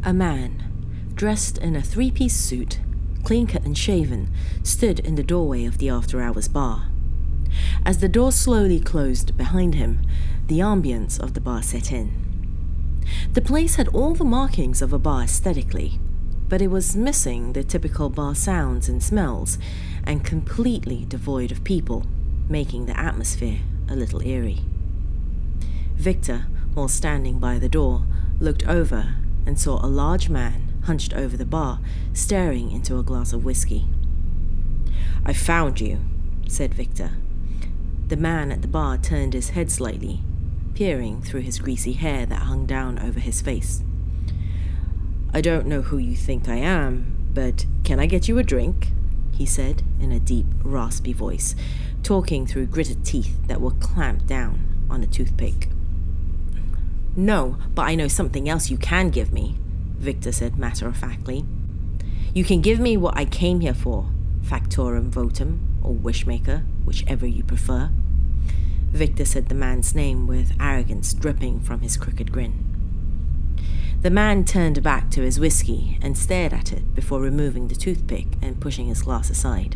A man, dressed in a three-piece suit, clean-cut and shaven, stood in the doorway of the after-hours bar. As the door slowly closed behind him, the ambience of the bar set in. The place had all the markings of a bar aesthetically, but it was missing the typical bar sounds and smells, and completely devoid of people, making the atmosphere a little eerie. Victor, while standing by the door, looked over and saw a large man hunched over the bar, staring into a glass of whiskey. "I found you," said Victor. The man at the bar turned his head slightly, peering through his greasy hair that hung down over his face. "I don't know who you think I am, but can I get you a drink?" he said in a deep, raspy voice, talking through gritted teeth that were clamped down on a toothpick. "No, but I know something else you can give me," Victor said matter-of-factly. "You can give me what I came here for, factorum votum, or wishmaker, whichever you prefer." Victor said the man's name with arrogance dripping from his crooked grin. The man turned back to his whiskey and stared at it before removing the toothpick and pushing his glass aside.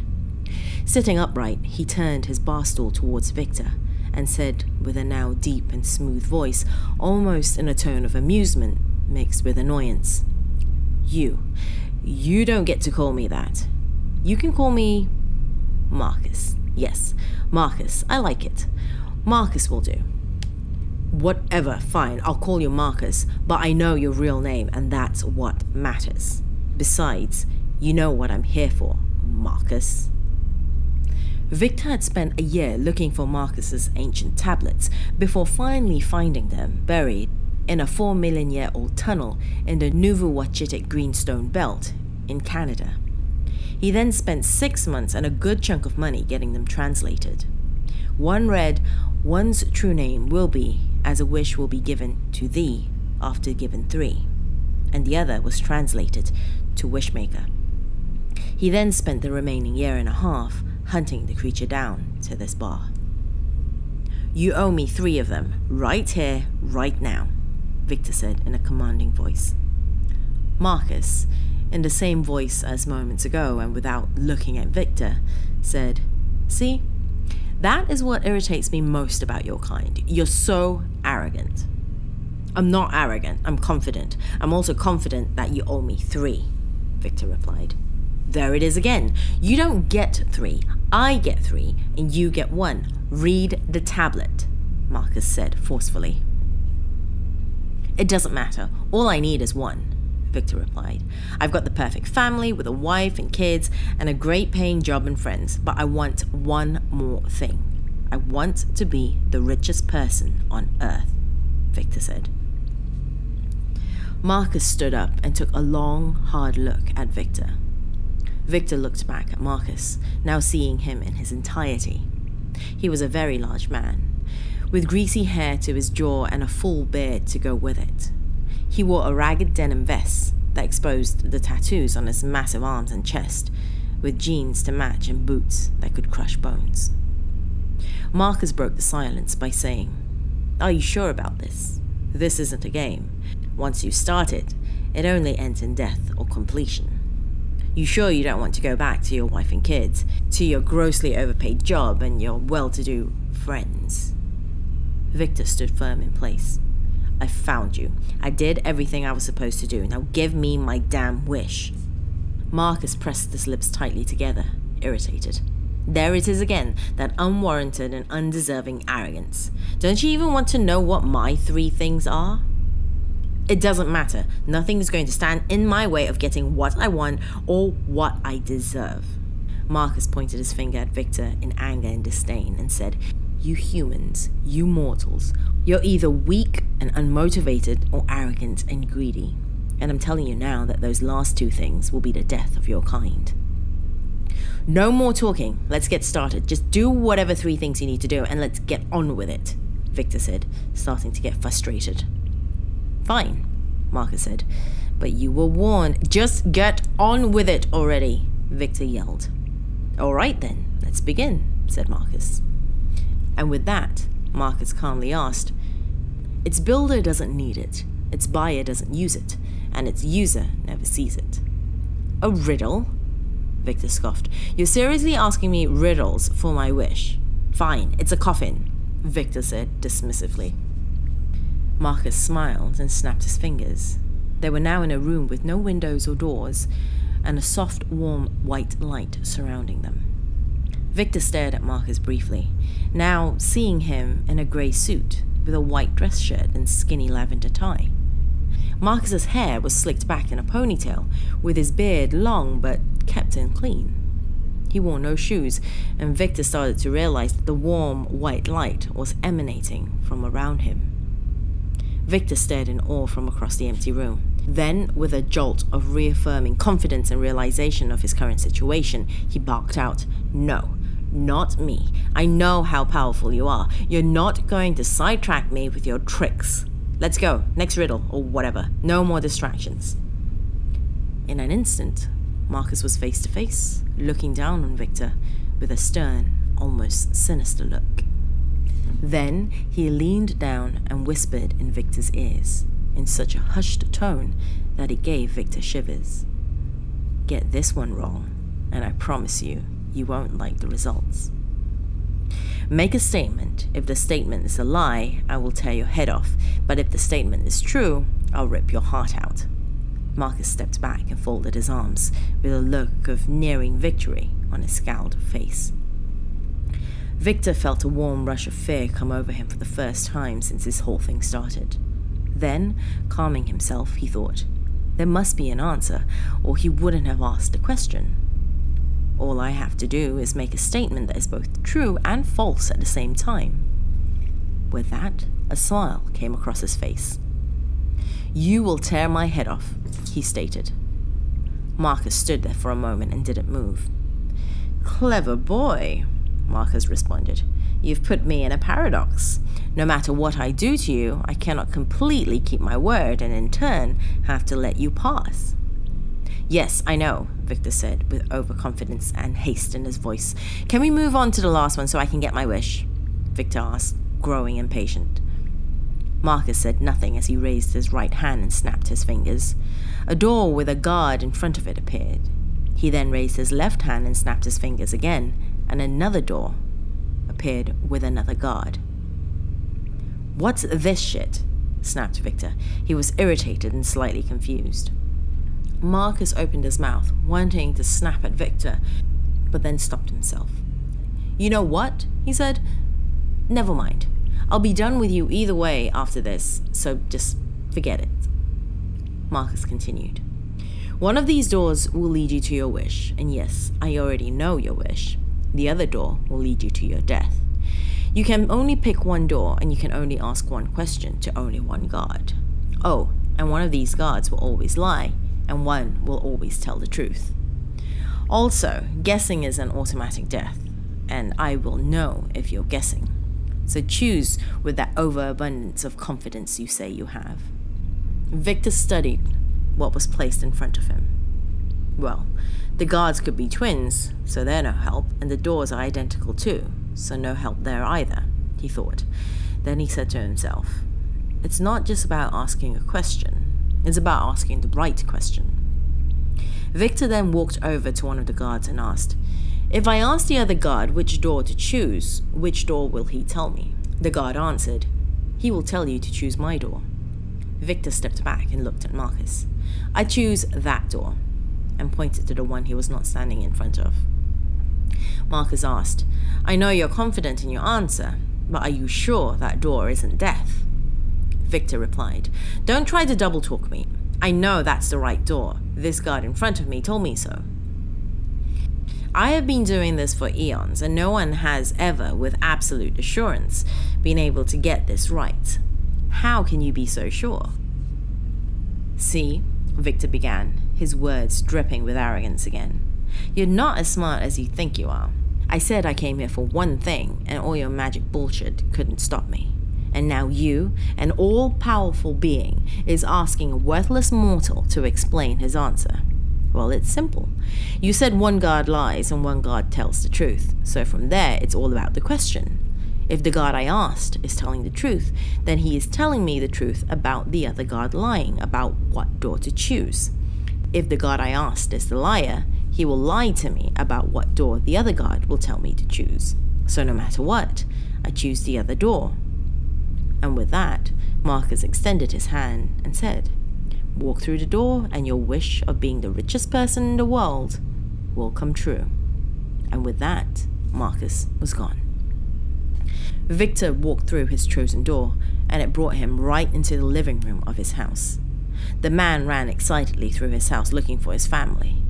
Sitting upright, he turned his bar stool towards Victor and said with a now deep and smooth voice, almost in a tone of amusement mixed with annoyance, You don't get to call me that. You can call me Marcus. Yes, Marcus, I like it. Marcus will do." "Whatever, fine, I'll call you Marcus, but I know your real name and that's what matters. Besides, you know what I'm here for, Marcus." Victor had spent a year looking for Marcus's ancient tablets before finally finding them buried in a 4 million-year-old tunnel in the Nouveau-Ouachitic Greenstone Belt in Canada. He then spent 6 months and a good chunk of money getting them translated. One read, "One's true name will be, as a wish will be given to thee, after given 3. And the other was translated to Wishmaker. He then spent the remaining year and a half hunting the creature down to this bar. "You owe me 3 of them, right here, right now," Victor said in a commanding voice. Marcus, in the same voice as moments ago and without looking at Victor, said, "See, that is what irritates me most about your kind. You're so arrogant." "I'm not arrogant, I'm confident. I'm also confident that you owe me 3, Victor replied. "There it is again. You don't get 3. I get 3, and you get 1. Read the tablet," Marcus said forcefully. "It doesn't matter. All I need is 1, Victor replied. "I've got the perfect family with a wife and kids and a great paying job and friends, but I want one more thing. I want to be the richest person on earth," Victor said. Marcus stood up and took a long, hard look at Victor. Victor looked back at Marcus, now seeing him in his entirety. He was a very large man, with greasy hair to his jaw and a full beard to go with it. He wore a ragged denim vest that exposed the tattoos on his massive arms and chest, with jeans to match and boots that could crush bones. Marcus broke the silence by saying, "Are you sure about this? This isn't a game. Once you start it, it only ends in death or completion. You sure you don't want to go back to your wife and kids, to your grossly overpaid job and your well-to-do friends?" Victor stood firm in place. "I found you. I did everything I was supposed to do. Now give me my damn wish." Marcus pressed his lips tightly together, irritated. There it is again, that unwarranted and undeserving arrogance. "Don't you even want to know what my 3 things are?" "It doesn't matter. Nothing is going to stand in my way of getting what I want or what I deserve." Marcus pointed his finger at Victor in anger and disdain and said, "You humans, you mortals, you're either weak and unmotivated or arrogant and greedy. And I'm telling you now that those last 2 things will be the death of your kind." "No more talking. Let's get started. Just do whatever 3 things you need to do and let's get on with it," Victor said, starting to get frustrated. "Fine," Marcus said, "but you were warned." "Just get on with it already," Victor yelled. "All right then, let's begin," said Marcus. And with that, Marcus calmly asked, "Its builder doesn't need it, its buyer doesn't use it, and its user never sees it. A riddle? Victor scoffed. You're seriously asking me riddles for my wish? Fine, it's a coffin, Victor said dismissively. Marcus smiled and snapped his fingers. They were now in a room with no windows or doors, and a soft, warm, white light surrounding them. Victor stared at Marcus briefly, now seeing him in a grey suit with a white dress shirt and skinny lavender tie. Marcus's hair was slicked back in a ponytail, with his beard long but kept in clean. He wore no shoes, and Victor started to realize that the warm, white light was emanating from around him. Victor stared in awe from across the empty room. Then, with a jolt of reaffirming confidence and realization of his current situation, he barked out, "No, not me. I know how powerful you are. You're not going to sidetrack me with your tricks. Let's go, next riddle, or whatever. No more distractions." In an instant, Marcus was face to face, looking down on Victor with a stern, almost sinister look. Then he leaned down and whispered in Victor's ears, in such a hushed tone that it gave Victor shivers. Get this one wrong, and I promise you won't like the results. Make a statement. If the statement is a lie, I will tear your head off, but if the statement is true, I'll rip your heart out. Marcus stepped back and folded his arms, with a look of nearing victory on his scowled face. Victor felt a warm rush of fear come over him for the first time since this whole thing started. Then, calming himself, he thought, there must be an answer, or he wouldn't have asked the question. All I have to do is make a statement that is both true and false at the same time. With that, a smile came across his face. You will tear my head off, he stated. Marcus stood there for a moment and didn't move. Clever boy, Marcus responded. You've put me in a paradox. No matter what I do to you, I cannot completely keep my word and in turn have to let you pass. Yes, I know, Victor said with overconfidence and haste in his voice. Can we move on to the last one so I can get my wish? Victor asked, growing impatient. Marcus said nothing as he raised his right hand and snapped his fingers. A door with a guard in front of it appeared. He then raised his left hand and snapped his fingers again, and another door appeared with another guard. What's this shit? Snapped Victor. He was irritated and slightly confused. Marcus opened his mouth, wanting to snap at Victor, but then stopped himself. You know what? He said. Never mind. I'll be done with you either way after this, so just forget it. Marcus continued. One of these doors will lead you to your wish, and yes, I already know your wish. The other door will lead you to your death. You can only pick one door, and you can only ask one question to only one guard. Oh, and one of these guards will always lie, and one will always tell the truth. Also, guessing is an automatic death, and I will know if you're guessing. So choose with that overabundance of confidence you say you have. Victor studied what was placed in front of him. Well, the guards could be twins, so they're no help, and the doors are identical too, so no help there either, he thought. Then he said to himself, it's not just about asking a question, it's about asking the right question. Victor then walked over to one of the guards and asked, if I ask the other guard which door to choose, which door will he tell me? The guard answered, he will tell you to choose my door. Victor stepped back and looked at Marcus. I choose that door, and pointed to the one he was not standing in front of. Marcus asked, I know you're confident in your answer, but are you sure that door isn't death? Victor replied, don't try to double talk me. I know that's the right door. This guard in front of me told me so. I have been doing this for eons, and no one has ever, with absolute assurance, been able to get this right. How can you be so sure? See, Victor began, his words dripping with arrogance again. You're not as smart as you think you are. I said I came here for one thing, and all your magic bullshit couldn't stop me. And now you, an all-powerful being, is asking a worthless mortal to explain his answer. Well, it's simple. You said one guard lies and one guard tells the truth. So from there, it's all about the question. If the God I asked is telling the truth, then he is telling me the truth about the other God lying, about what door to choose. If the God I asked is the liar, he will lie to me about what door the other God will tell me to choose. So no matter what, I choose the other door. And with that, Marcus extended his hand and said, "Walk through the door and your wish of being the richest person in the world will come true." And with that, Marcus was gone. Victor walked through his chosen door, and it brought him right into the living room of his house. The man ran excitedly through his house looking for his family.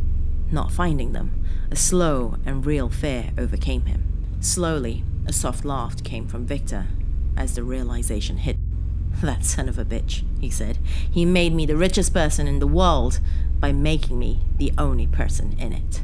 Not finding them, a slow and real fear overcame him. Slowly, a soft laugh came from Victor as the realization hit. "That son of a bitch," he said. "He made me the richest person in the world by making me the only person in it."